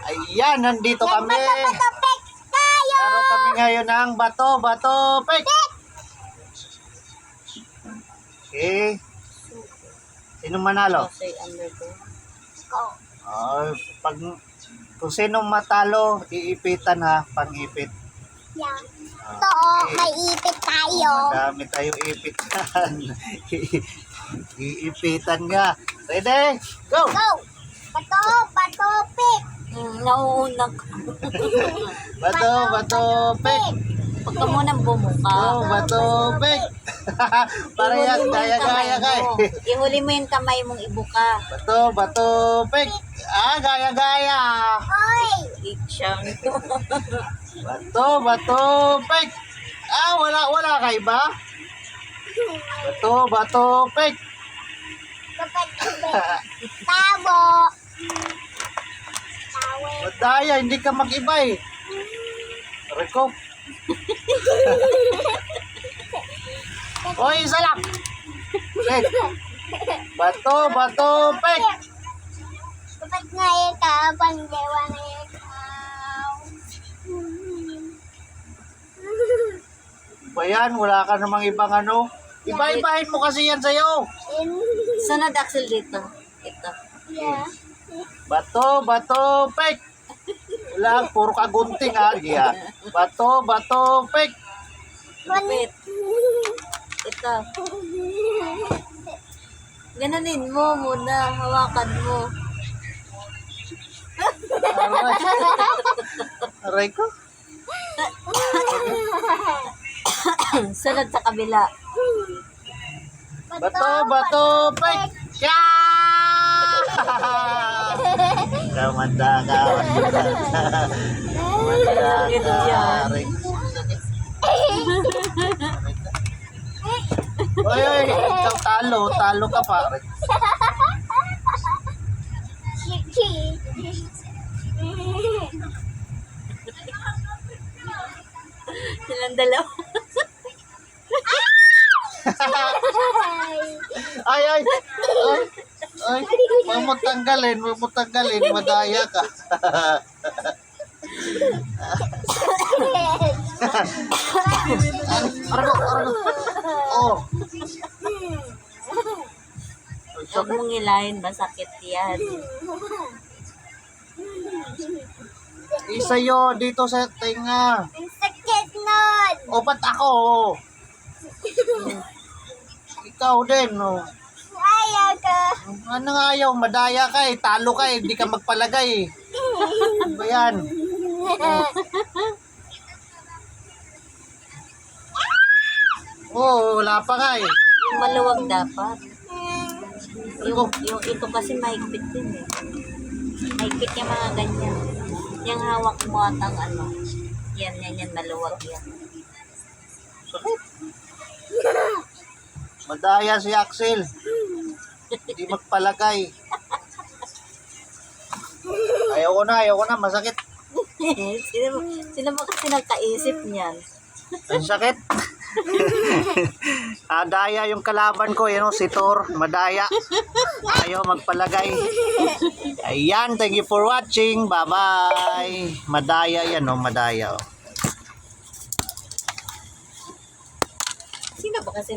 Ayan, nandito kami. Laro kami ngayon ng bato, pek. Okay. Sino manalo? Pag kung sino matalo, iipitan ha, pang-ipit. Yeah. Ito, may ipit tayo. Madami tayo ipitan. Iipitan nga. Ready? Go! Go! Bato, pik. Nauuna ka. Bato, pek. Huwag ka munang bumuka. Bato, pek. Parehas, gaya-gaya kay. Ihuli mo yung kamay mong ibuka. Bato, pek. Gaya-gaya. Hoy! Iksang. Bato, pek. Wala kay ba? Bato, pek. Kapag tabo. Madaya, hindi ka mag-iba eh. Reko. Oy, isa lang. Pek. Bato, pek. Kapag ngayon ka, pangdewa na ikaw. Ba yan? Wala ka namang ibang ano. Iba-ibahin mo kasi yan sa'yo. Sunod Axel dito. Ito. Yeah. Bato, pek. Wala, puro kagunting ha. Yeah. Bato, pek. Wait. Ito. Gananin mo muna. Hawakan mo. Aray ko. Sunod sa kabila. Bato, pek. Kamanda ka. Aray ko. Oy, ikaw talo ka pa. Silang dalawa. Ay. Huwag mo tanggalin, madaya ka. Oh. Huwag mong ilahin, masakit yan. Isa yun, dito sa tinga. Ang sakit nun. O, ba't ako? Ikaw din, no? Ayaw ka. Ano nga ayaw, madaya ka eh, talo ka eh, hindi ka magpalagay eh. Ano ba yan? Wala pa nga eh. Yung maluwag dapat. Yung ito kasi mahigpit din eh. Mahigpit yung mga ganyan. Yung hawak mo at ang ano. Yan, maluwag yan. Sakit. Madaya si Axel. Hindi magpalagay. Ayaw ko na, masakit. sino ba kasi nagkaisip niyan? Ang sakit. Daya yung kalaban ko, yun, si Thor, madaya. Ayaw magpalagay. Ayan, thank you for watching. Bye-bye. Madaya yan, madaya. Sino ba kasi